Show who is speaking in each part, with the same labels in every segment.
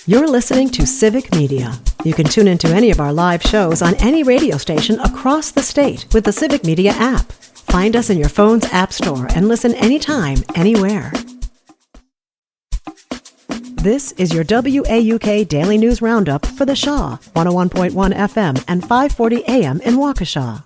Speaker 1: You're listening to Civic Media. You can tune into any of our live shows on any radio station across the state with the Civic Media app. Find us in your phone's app store and listen anytime, anywhere. This is your WAUK Daily News Roundup for the Shaw, 101.1 FM and 540 AM in Waukesha.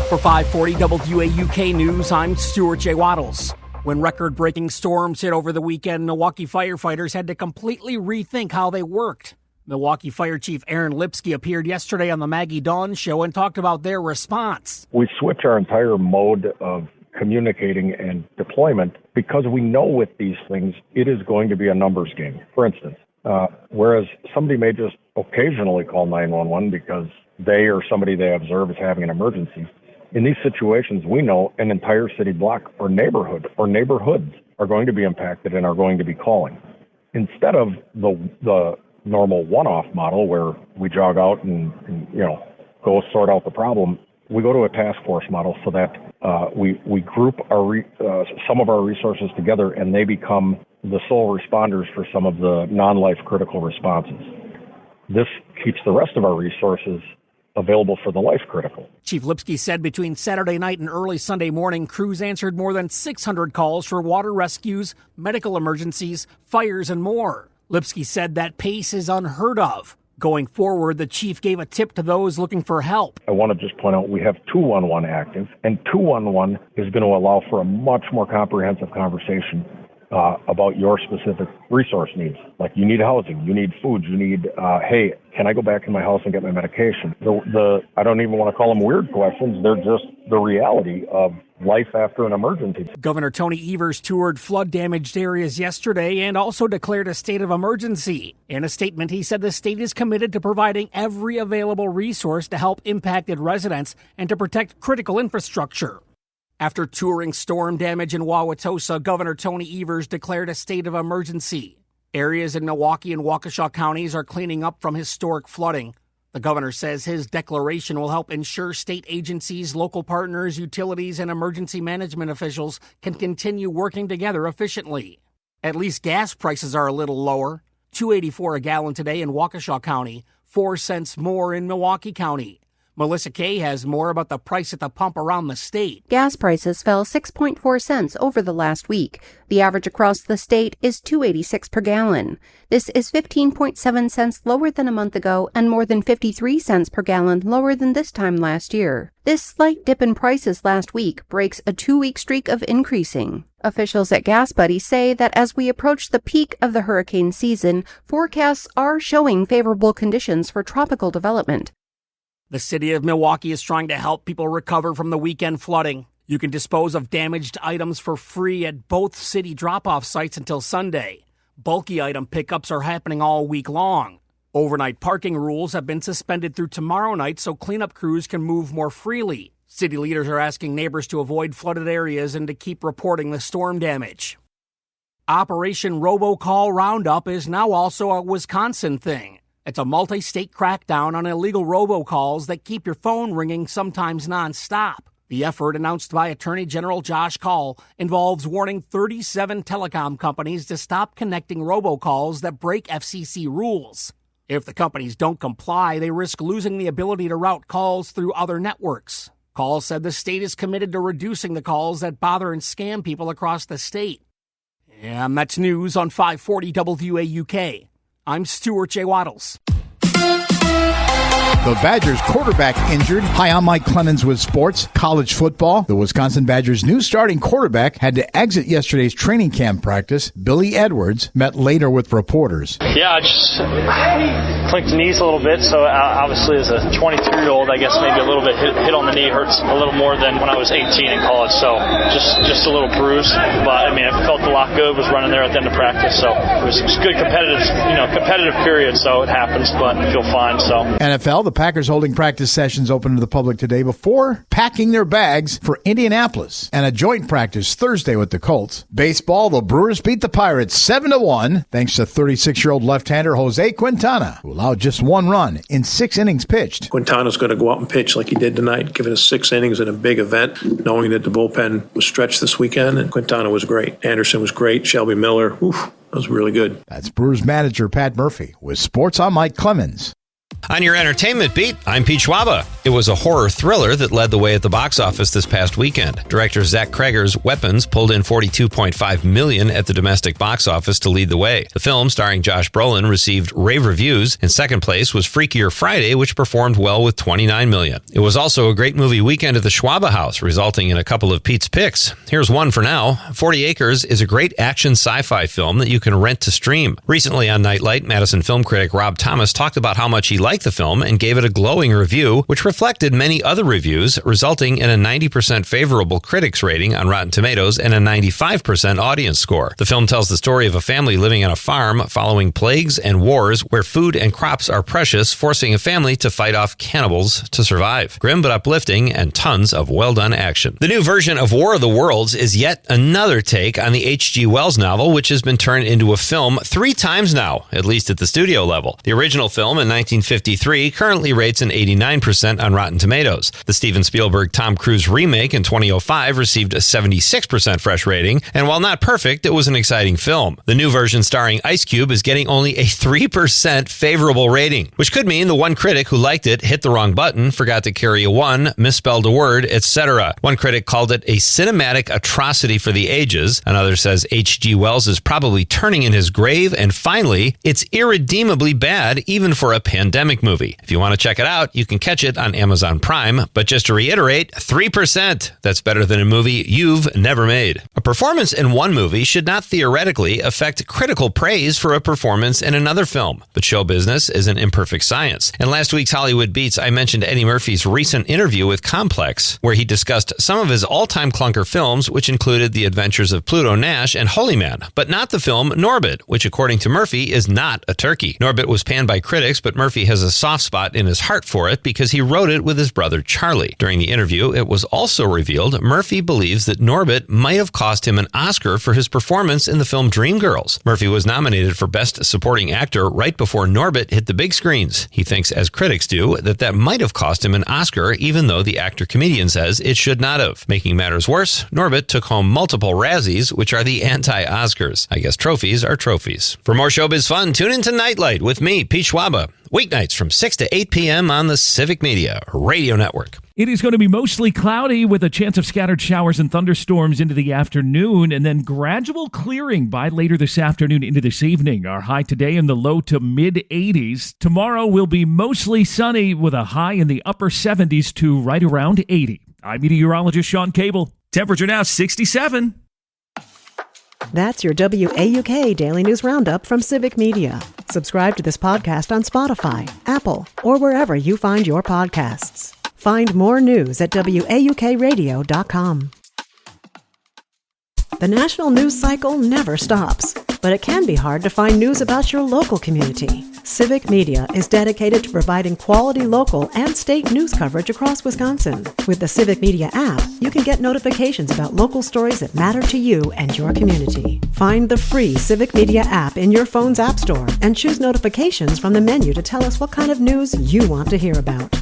Speaker 2: For 540 WAUK News, I'm Stuart J. Waddles. When record-breaking storms hit over the weekend, Milwaukee firefighters had to completely rethink how they worked. Milwaukee Fire Chief Aaron Lipsky appeared yesterday on the Maggie Dawn Show and talked about their response.
Speaker 3: We switch our entire mode of communicating and deployment because we know with these things it is going to be a numbers game. For instance, whereas somebody may just occasionally call 911 because they or somebody they observe is having an emergency, in these situations, we know an entire city block or neighborhood or neighborhoods are going to be impacted and are going to be calling. Instead of the normal one-off model where we jog out and go sort out the problem, we go to a task force model so that we group our some of our resources together and they become the sole responders for some of the non-life critical responses. This keeps the rest of our resources available for the life critical.
Speaker 2: Chief Lipsky said between Saturday night and early Sunday morning, crews answered more than 600 calls for water rescues, medical emergencies, fires, and more. Lipsky said that pace is unheard of. Going forward, the chief gave a tip to those looking for help.
Speaker 3: I want to just point out we have 211 active, and 211 is going to allow for a much more comprehensive conversation about your specific resource needs. Like you need housing, you need food, you need, hey, can I go back in my house and get my medication? I don't even want to call them weird questions. They're just the reality of life after an emergency.
Speaker 2: Governor Tony Evers toured flood-damaged areas yesterday and also declared a state of emergency. In a statement, he said the state is committed to providing every available resource to help impacted residents and to protect critical infrastructure. After touring storm damage in Wauwatosa, Governor Tony Evers declared a state of emergency. Areas in Milwaukee and Waukesha counties are cleaning up from historic flooding. The governor says his declaration will help ensure state agencies, local partners, utilities, and emergency management officials can continue working together efficiently. At least gas prices are a little lower. $2.84 a gallon today in Waukesha County, 4 cents more in Milwaukee County. Melissa Kay has more about the price at the pump around the state.
Speaker 4: Gas prices fell 6.4 cents over the last week. The average across the state is $2.86 per gallon. This is 15.7 cents lower than a month ago and more than 53 cents per gallon lower than this time last year. This slight dip in prices last week breaks a 2-week streak of increasing. Officials at Gas Buddy say that as we approach the peak of the hurricane season, forecasts are showing favorable conditions for tropical development.
Speaker 2: The city of Milwaukee is trying to help people recover from the weekend flooding. You can dispose of damaged items for free at both city drop-off sites until Sunday. Bulky item pickups are happening all week long. Overnight parking rules have been suspended through tomorrow night so cleanup crews can move more freely. City leaders are asking neighbors to avoid flooded areas and to keep reporting the storm damage. Operation Robocall Roundup is now also a Wisconsin thing. It's a multi-state crackdown on illegal robocalls that keep your phone ringing sometimes nonstop. The effort, announced by Attorney General Josh Kaul, involves warning 37 telecom companies to stop connecting robocalls that break FCC rules. If the companies don't comply, they risk losing the ability to route calls through other networks. Kaul said the state is committed to reducing the calls that bother and scam people across the state. And that's news on 540 WAUK. I'm Stuart J. Waddles.
Speaker 5: The Badgers quarterback injured. Hi, I'm Mike Clemens with sports. College football. The Wisconsin Badgers' new starting quarterback had to exit yesterday's training camp practice. Billy Edwards met later with reporters.
Speaker 6: Yeah, I just clinked the knees a little bit, so obviously as a 22-year-old, I guess maybe a little bit hit on the knee hurts a little more than when I was 18 in college, so just a little bruise. But, I mean, I felt the lock good, was running there at the end of practice, so it was good competitive period, so it happens, but I feel fine. So
Speaker 5: NFL, the the Packers holding practice sessions open to the public today before packing their bags for Indianapolis and a joint practice Thursday with the Colts. Baseball, the Brewers beat the Pirates 7-1 thanks to 36-year-old left-hander Jose Quintana, who allowed just one run in 6 innings pitched.
Speaker 7: Quintana's going to go out and pitch like he did tonight, giving us 6 innings in a big event, knowing that the bullpen was stretched this weekend, and Quintana was great. Anderson was great. Shelby Miller, that was really good.
Speaker 5: That's Brewers manager Pat Murphy. With sports, I'm Mike Clemens.
Speaker 8: On your entertainment beat, I'm Pete Schwaba. It was a horror thriller that led the way at the box office this past weekend. Director Zach Cregger's Weapons pulled in $42.5 million at the domestic box office to lead the way. The film, starring Josh Brolin, received rave reviews. In second place was Freakier Friday, which performed well with $29 million. It was also a great movie weekend at the Schwaba House, resulting in a couple of Pete's picks. Here's one for now. 40 Acres is a great action sci-fi film that you can rent to stream. Recently on Nightlight, Madison film critic Rob Thomas talked about how much he liked the film and gave it a glowing review, which reflected many other reviews, resulting in a 90% favorable critics rating on Rotten Tomatoes and a 95% audience score. The film tells the story of a family living on a farm following plagues and wars where food and crops are precious, forcing a family to fight off cannibals to survive. Grim but uplifting and tons of well-done action. The new version of War of the Worlds is yet another take on the H.G. Wells novel, which has been turned into a film 3 times now, at least at the studio level. The original film in 1953 currently rates an 89% on Rotten Tomatoes. The Steven Spielberg-Tom Cruise remake in 2005 received a 76% fresh rating, and while not perfect, it was an exciting film. The new version starring Ice Cube is getting only a 3% favorable rating, which could mean the one critic who liked it hit the wrong button, forgot to carry a 1, misspelled a word, etc. One critic called it a cinematic atrocity for the ages. Another says H.G. Wells is probably turning in his grave, and finally, it's irredeemably bad even for a pandemic movie. If you want to check it out, you can catch it on Amazon Prime, but just to reiterate, 3%. That's better than a movie you've never made. A performance in one movie should not theoretically affect critical praise for a performance in another film, but show business is an imperfect science. In last week's Hollywood Beats, I mentioned Eddie Murphy's recent interview with Complex, where he discussed some of his all-time clunker films, which included The Adventures of Pluto Nash and Holy Man, but not the film Norbit, which according to Murphy is not a turkey. Norbit was panned by critics, but Murphy has a soft spot in his heart for it because he wrote it with his brother Charlie. During the interview, it was also revealed Murphy believes that Norbit might have cost him an Oscar for his performance in the film Dreamgirls. Murphy was nominated for Best Supporting Actor right before Norbit hit the big screens. He thinks, as critics do, that might have cost him an Oscar, even though the actor-comedian says it should not have. Making matters worse, Norbit took home multiple Razzies, which are the anti-Oscars. I guess trophies are trophies. For more showbiz fun, tune into Nightlight with me, Pete Schwaba. Weeknights from 6 to 8 p.m. on the Civic Media Radio Network.
Speaker 9: It is going to be mostly cloudy with a chance of scattered showers and thunderstorms into the afternoon, and then gradual clearing by later this afternoon into this evening. Our high today in the low to mid-80s. Tomorrow will be mostly sunny with a high in the upper 70s to right around 80. I'm meteorologist Sean Cable. Temperature now 67.
Speaker 1: That's your WAUK Daily News Roundup from Civic Media. Subscribe to this podcast on Spotify, Apple, or wherever you find your podcasts. Find more news at WAUKradio.com. The national news cycle never stops, but it can be hard to find news about your local community. Civic Media is dedicated to providing quality local and state news coverage across Wisconsin. With the Civic Media app, you can get notifications about local stories that matter to you and your community. Find the free Civic Media app in your phone's app store and choose notifications from the menu to tell us what kind of news you want to hear about.